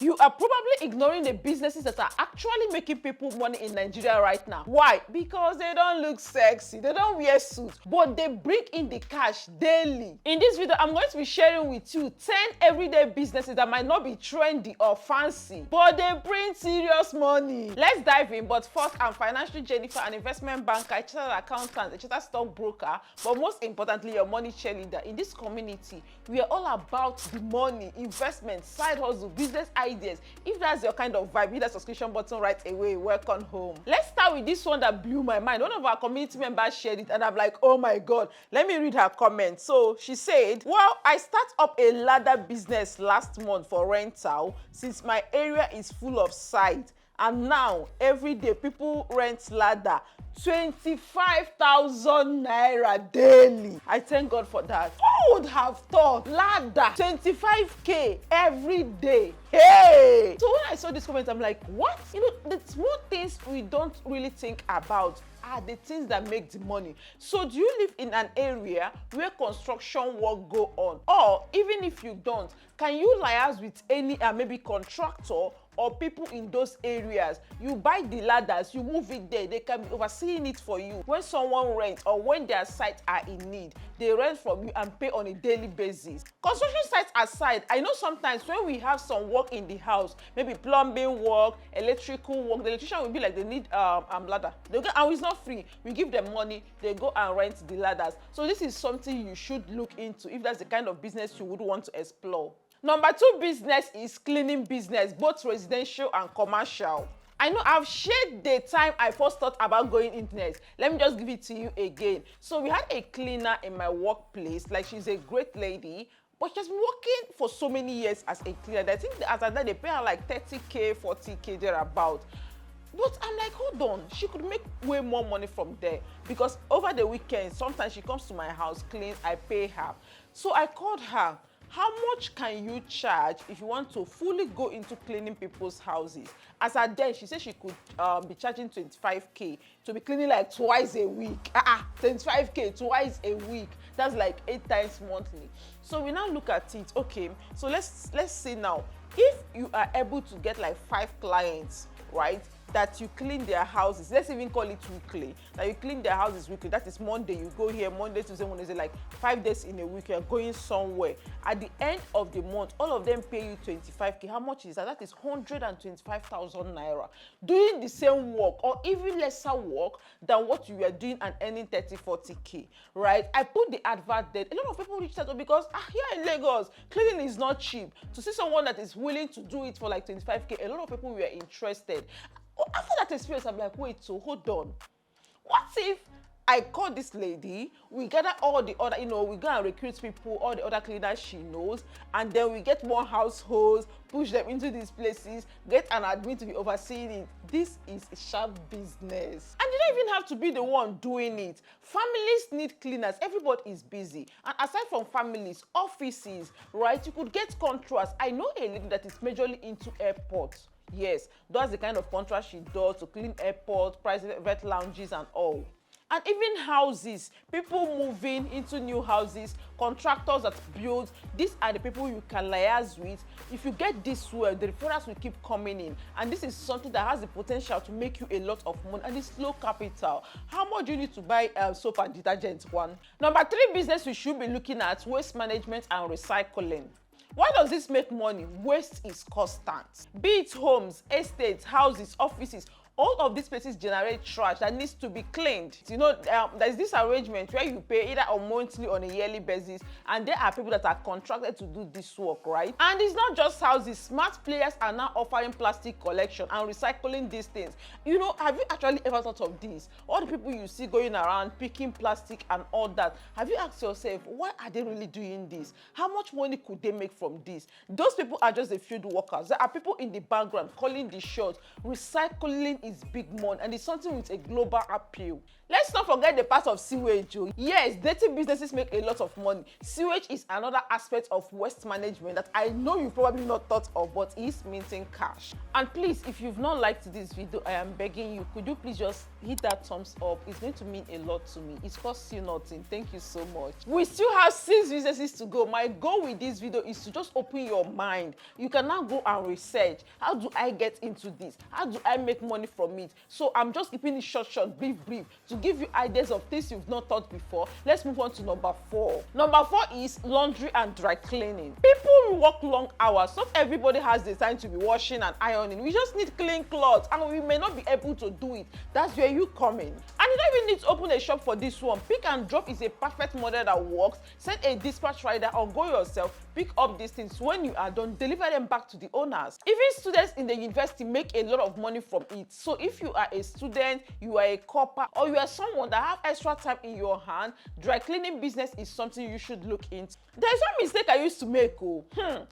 You are probably ignoring the businesses that are actually making people money in Nigeria right now. Why? Because they don't look sexy, they don't wear suits, but they bring in the cash daily. In this video, I'm going to be sharing with you 10 everyday businesses that might not be trendy or fancy, but they bring serious money. Let's dive in. But first, I'm financial Jennifer, an investment banker, a chartered accountant, a chartered stockbroker, but most importantly, your money cheerleader. In this community, we are all about the money, investment, side hustle, business ideas. If that's your kind of vibe, hit that subscription button right away. Welcome home. Let's start with this one that blew my mind. One of our community members shared it and I'm like, oh my God, let me read her comment. So she said, well, I start up a ladder business last month for rental since my area is full of site. And now, every day, people rent ladder 25,000 naira daily. I thank God for that. Who would have thought ladder 25k every day? Hey! So when I saw this comment, I'm like, what? You know, the small things we don't really think about are the things that make the money. So do you live in an area where construction work go on? Or even if you don't, can you liaise with any maybe contractor or people in those areas? You buy the ladders, you move it there, they can be overseeing it for you. When someone rents or when their sites are in need, they rent from you and pay on a daily basis. Construction sites aside, I know sometimes when we have some work in the house, maybe plumbing work, electrical work, the electrician will be like, they need ladder. They go, and it's not free. We give them money, they go and rent the ladders. So this is something you should look into if that's the kind of business you would want to explore. Number 2 business is cleaning business, both residential and commercial. I know I've shared the time I first thought about going internet. Let me just give it to you again. So we had a cleaner in my workplace, like she's a great lady, but she's been working for so many years as a cleaner. I think as at that they pay her like 30k, 40k thereabout. But I'm like, hold on, she could make way more money from there because over the weekend, sometimes she comes to my house, cleans, I pay her. So I called her. How much can you charge if you want to fully go into cleaning people's houses? As at then, she said she could be charging 25k to be cleaning like twice a week. 25k twice a week. That's like 8 times monthly. So we now look at it. Okay, so let's see now. If you are able to get like 5 clients, right, that you clean their houses, let's even call it weekly, that you clean their houses weekly, that is Monday, you go here, Monday, Tuesday, Wednesday, like 5 days in a week, you're going somewhere. At the end of the month, all of them pay you 25k. How much is that? That is 125,000 naira. Doing the same work or even lesser work than what you were doing and earning 30, 40k, right? I put the advert there. A lot of people reached out because here in Lagos, cleaning is not cheap. To see someone that is willing to do it for like 25k, a lot of people were interested. After that experience, I'm like, wait, so hold on. What if I call this lady, we gather all the other, we go and recruit people, all the other cleaners she knows, and then we get more households, push them into these places, get an admin to be overseeing it. This is a sharp business. And you don't even have to be the one doing it. Families need cleaners. Everybody is busy. And aside from families, offices, right, you could get contracts. I know a lady that is majorly into airports. Yes, that's the kind of contract she does to clean airports, private lounges and all. And even houses, people moving into new houses, contractors that build, these are the people you can liaise with. If you get this well, the referrals will keep coming in. And this is something that has the potential to make you a lot of money and it's low capital. How much do you need to buy soap and detergent? One. Number 3 business we should be looking at, waste management and recycling. Why does this make money? Waste is constant. Be it homes, estates, houses, offices, all of these places generate trash that needs to be cleaned. There's this arrangement where you pay either on monthly or on a yearly basis, and there are people that are contracted to do this work, right? And it's not just houses. Smart players are now offering plastic collection and recycling these things. Have you actually ever thought of this? All the people you see going around picking plastic and all that, have you asked yourself, why are they really doing this? How much money could they make from this? Those people are just the field workers. There are people in the background calling the shots. Recycling is big money and it's something with a global appeal. Let's not forget the part of sewage. Yes, dirty businesses make a lot of money. Sewage is another aspect of waste management that I know you've probably not thought of, but is minting cash. And please, if you've not liked this video, I am begging you, could you please just hit that thumbs up? It's going to mean a lot to me. It costs you nothing. Thank you so much. We still have 6 businesses to go. My goal with this video is to just open your mind. You can now go and research. How do I get into this? How do I make money from it? So I'm just keeping it short, brief, to give you ideas of things you've not thought before. Let's move on to number 4. Number 4 is laundry and dry cleaning. People work long hours. Not everybody has the time to be washing and ironing. We just need clean clothes and we may not be able to do it. That's where you come in. And you don't even need to open a shop for this one. Pick and drop is a perfect model that works. Send a dispatch rider or go yourself. Pick up these things. When you are done, deliver them back to the owners. Even students in the university make a lot of money from it. So if you are a student, you are a copper, or you are someone that have extra time in your hand, dry cleaning business is something you should look into. There's one mistake I used to make. Before,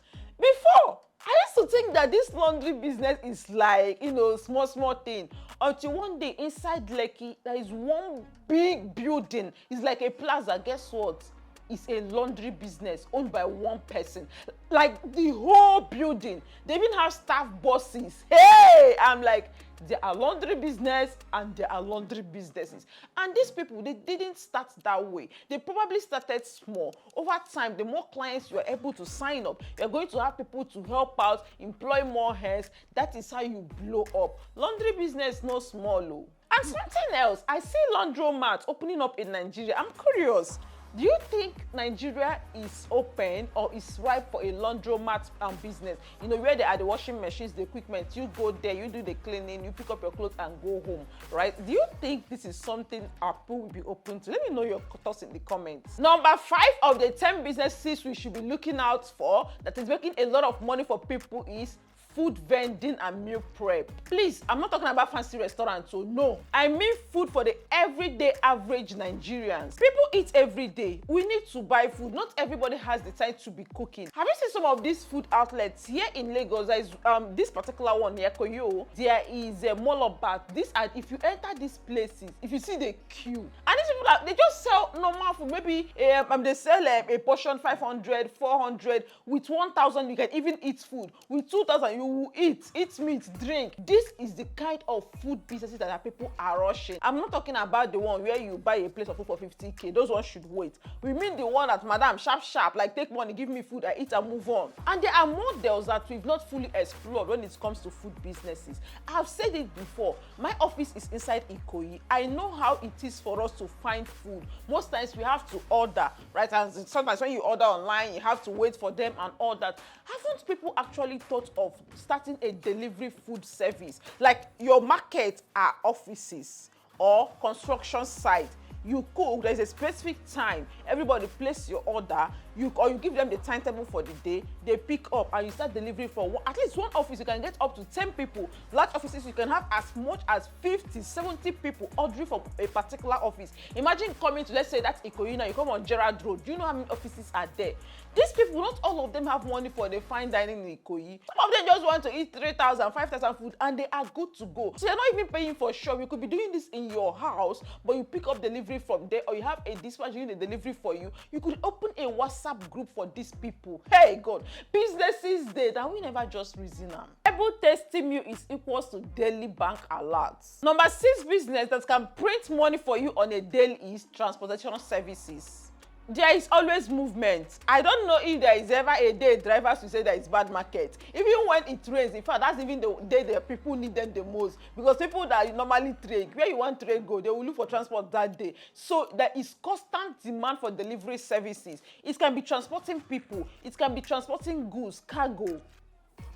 I used to think that this laundry business is like, small thing. Until one day inside Lekki, there is one big building. It's like a plaza. Guess what? It's a laundry business owned by one person. Like the whole building. They even have staff bosses. Hey! I'm like, there are laundry business and there are laundry businesses. And these people, they didn't start that way. They probably started small. Over time, the more clients you are able to sign up, you're going to have people to help out, employ more hands. That is how you blow up. Laundry business no small. And something else, I see laundromats opening up in Nigeria. I'm curious. Do you think Nigeria is open or is ripe for a laundromat business? Where there are the washing machines, the equipment, you go there, you do the cleaning, you pick up your clothes and go home, right? Do you think this is something our people will be open to? Let me know your thoughts in the comments. Number 5 of the 10 businesses we should be looking out for that is making a lot of money for people is food vending and meal prep. Please, I'm not talking about fancy restaurants, so no. I mean food for the everyday average Nigerians. People eat every day. We need to buy food. Not everybody has the time to be cooking. Have you seen some of these food outlets here in Lagos? There is this particular one near Koyo. There is a mall of bath. If you enter these places, if you see the queue, and these people they just sell normal food. Maybe they sell a portion 500, 400. With 1,000, you can even eat food. With 2,000, you will eat meat, drink. This is the kind of food businesses that people are rushing. I'm not talking about the one where you buy a plate of food for 50k. Those ones should wait. We mean the one that, madam, sharp, like take money, give me food, I eat and move on. And there are models that we've not fully explored when it comes to food businesses. I've said it before. My office is inside Ikoyi. I know how it is for us to find food. Most times we have to order, right? And sometimes when you order online, you have to wait for them and all that. Haven't people actually thought of starting a delivery food service? Like your market are offices or construction site. You cook, there's a specific time, everybody place your order, you give them the timetable for the day, they pick up and you start delivering for at least one office. You can get up to 10 people. Large offices, you can have as much as 50, 70 people ordering from a particular office. Imagine coming to, let's say that's Ikoyi, you come on Gerard Road. Do you know how many offices are there? These people, not all of them have money for the fine dining in Ikoyi. Some of them just want to eat 3,000, 5,000 food and they are good to go. So you're not even paying for shop. You could be doing this in your house, but you pick up delivery from there, or you have a dispatch doing the delivery for you. You could open a WhatsApp group for these people. Hey God, businesses there that we never just reason them. Every tasty meal is equals to daily bank alerts. Number 6 business that can print money for you on a daily is transportation services. There is always movement. I don't know if there is ever a day drivers will say there is bad market. Even when it rains, in fact, that's even the day the people need them the most. Because people that normally trade, where you want trade go, they will look for transport that day. So there is constant demand for delivery services. It can be transporting people. It can be transporting goods, cargo.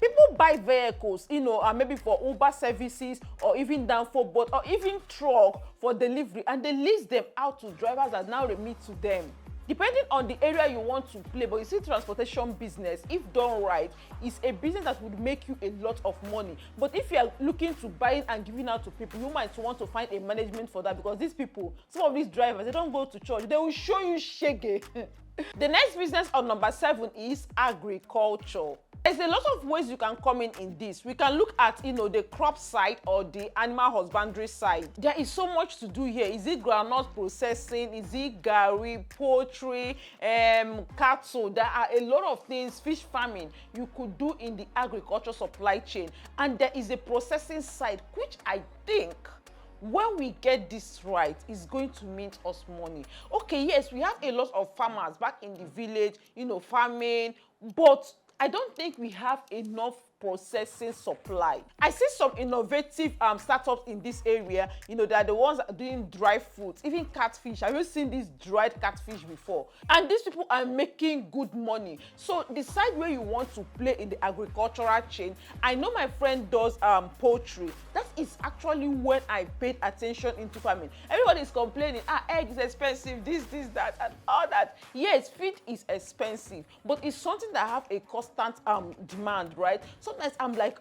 People buy vehicles, maybe for Uber services or even Danfo boat or even truck for delivery, and they lease them out to drivers that now remit to them. Depending on the area you want to play, but you see transportation business, if done right, is a business that would make you a lot of money. But if you are looking to buying and giving out to people, you might want to find a management for that, because these people, some of these drivers, they don't go to church. They will show you shege. The next business on number 7 is agriculture. There's a lot of ways you can come in this. We can look at, the crop side or the animal husbandry side. There is so much to do here. Is it groundnut processing? Is it gari, poultry, cattle? There are a lot of things, fish farming, you could do in the agriculture supply chain. And there is a processing side, which I think when we get this right, it's going to mint us money. Okay, yes, we have a lot of farmers back in the village, farming, but I don't think we have enough processing supply. I see some innovative startups in this area. They are the ones that are doing dry foods, even catfish. Have you seen this dried catfish before? And these people are making good money. So decide where you want to play in the agricultural chain. I know my friend does poultry. That is actually when I paid attention into farming. Everybody is complaining, egg is expensive, this, that, and all that. Yes, feed is expensive, but it's something that have a constant demand, right? Sometimes I'm like,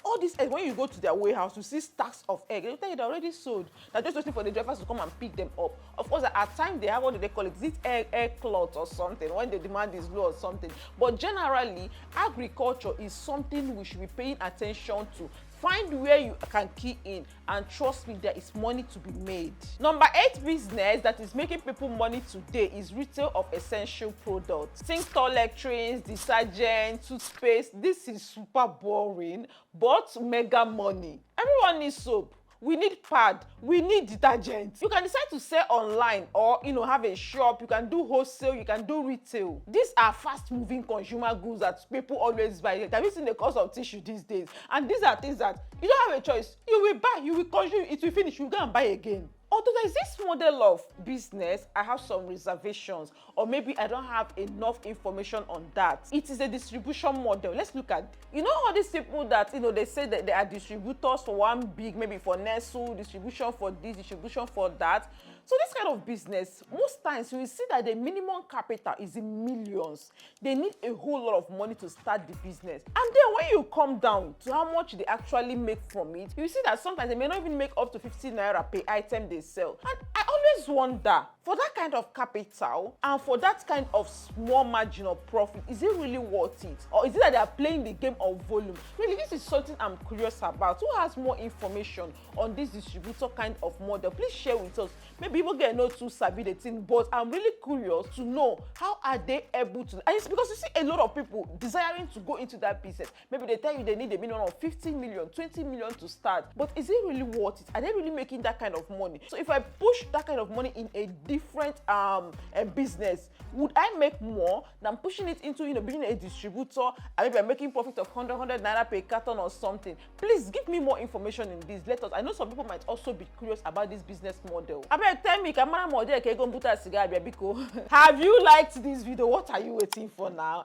all these eggs, when you go to their warehouse, you see stacks of eggs. They tell you they're already sold. They're just waiting for the drivers to come and pick them up. Of course, at times they have what do they call it? Is it egg cloth or something when the demand is low or something? But generally, agriculture is something we should be paying attention to. Find where you can key in, and trust me, there is money to be made. Number 8 business that is making people money today is retail of essential products. Think toiletries, detergent, toothpaste. This is super boring, but mega money. Everyone needs soap. We need pad, we need detergent. You can decide to sell online or have a shop. You can do wholesale, you can do retail. These are fast moving consumer goods that people always buy. Have you seen the cost of tissue these days? And these are things that you don't have a choice. You will buy, you will consume, it will finish, you go and buy again. Although there is this model of business, I have some reservations, or maybe I don't have enough information on that. It is a distribution model. Let's look at, all these people that, they say that they are distributors for one big, maybe for Nestle, distribution for this, distribution for that. So this kind of business, most times you will see that the minimum capital is in millions. They need a whole lot of money to start the business. And then when you come down to how much they actually make from it, you see that sometimes they may not even make up to 50 naira per item they sell. And I always wonder, for that kind of capital and for that kind of small margin of profit, is it really worth it? Or is it that they are playing the game of volume? Really, this is something I'm curious about. Who has more information on this distributor kind of model? Please share with us. Maybe people get no too savvy the thing, but I'm really curious to know how are they able to. And it's because you see a lot of people desiring to go into that business. Maybe they tell you they need a minimum of 50 million, 20 million to start. But is it really worth it? Are they really making that kind of money? So if I push that kind of money in a different business, would I make more than pushing it into being a distributor and maybe I'm making profit of 100 naira per carton or something? Please give me more information in this. Let us. I know some people might also be curious about this business model. Tell me, have you liked this video? What are you waiting for now?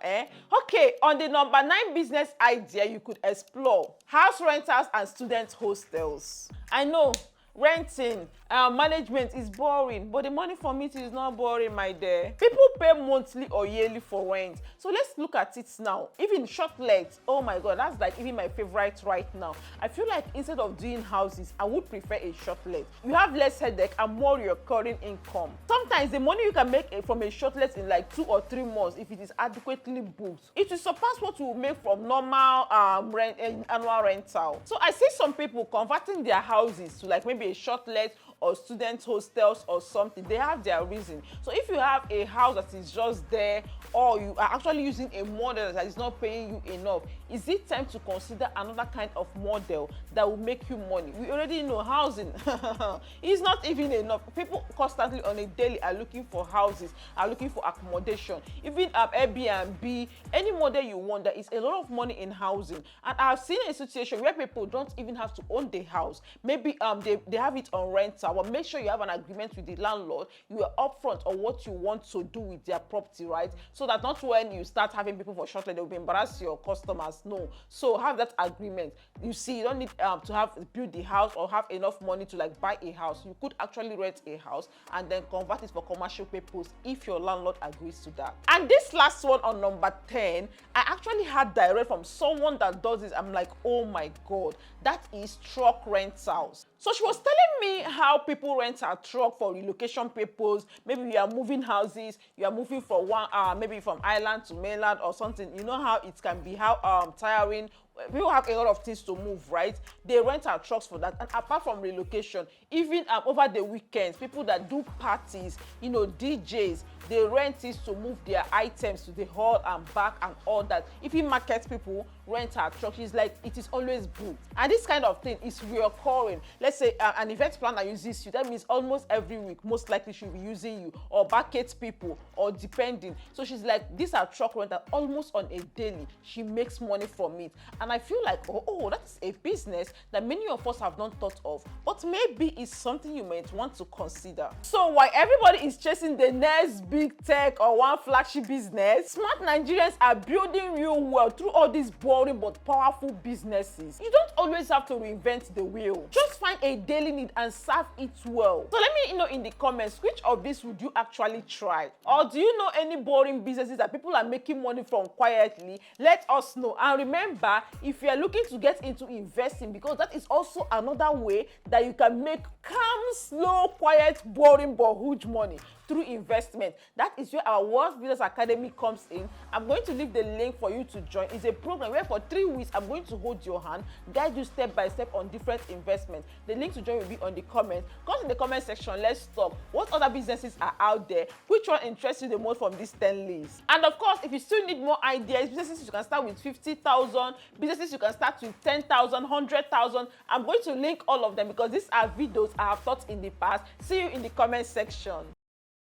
Okay, on the number 9 business idea you could explore: house rentals and student hostels. I know renting management is boring, but the money from it is not boring, my dear. People pay monthly or yearly for rent. So let's look at it now. Even short legs, oh my god, that's like even my favorite right now. I feel like instead of doing houses, I would prefer a short leg. You have less headache and more recurring income. Sometimes the money you can make from a short leg in like 2 or 3 months, if it is adequately booked, it will surpass what you will make from normal annual rental. So I see some people converting their houses to like maybe a short leg or student hostels or something. They have their reason. So if you have a house that is just there, or you are actually using a model that is not paying you enough, is it time to consider another kind of model that will make you money? We already know housing is not even enough. People constantly on a daily are looking for houses, are looking for accommodation. Even Airbnb, any model you want, there is a lot of money in housing. And I've seen a situation where people don't even have to own the house. Maybe they have it on rental, but make sure you have an agreement with the landlord. You are upfront on what you want to do with their property, right? So that not when you start having people for short, they will be embarrassed your customers. No. So have that agreement. You see, you don't need to have build the house or have enough money to like buy a house. You could actually rent a house and then convert it for commercial purpose if your landlord agrees to that. And this last one on number 10, I actually had direct from someone that does this. I'm like, oh my god, that is truck rentals. So she was telling me how help people rent a truck for relocation purpose. Maybe you are moving houses, you are moving from one maybe from island to mainland or something. You know how it can be, how tiring. People have a lot of things to move, right? They rent our trucks for that. And apart from relocation, even over the weekends, people that do parties, you know, DJs, they rent it to move their items to the hall and back and all that. If you market people rent our trucks, it's like it is always booked. And this kind of thing is reoccurring. Let's say an event planner uses you, that means almost every week, most likely she'll be using you, or bucket people, or depending. So she's like, these are truck rental almost on a daily. She makes money from it. And I feel like, oh, that's a business that many of us have not thought of, but maybe it's something you might want to consider. So while everybody is chasing the next big tech or one flagship business, smart Nigerians are building real wealth through all these boring but powerful businesses. You don't always have to reinvent the wheel. Just find a daily need and serve it well. So let me know in the comments, which of these would you actually try? Or do you know any boring businesses that people are making money from quietly? Let us know. And remember, if you are looking to get into investing, because that is also another way that you can make calm, slow, quiet, boring but huge money through investment. That is where our Wealth Business Academy comes in. I'm going to leave the link for you to join. It's a program where for 3 weeks I'm going to hold your hand, guide you step by step on different investments. The link to join will be on the comment. Come in the comment section, let's talk. What other businesses are out there? Which one interests you the most from these 10 lists? And of course, if you still need more ideas, businesses you can start with 50,000, businesses you can start with 10,000, 100,000. I'm going to link all of them because these are videos I have taught in the past. See you in the comment section.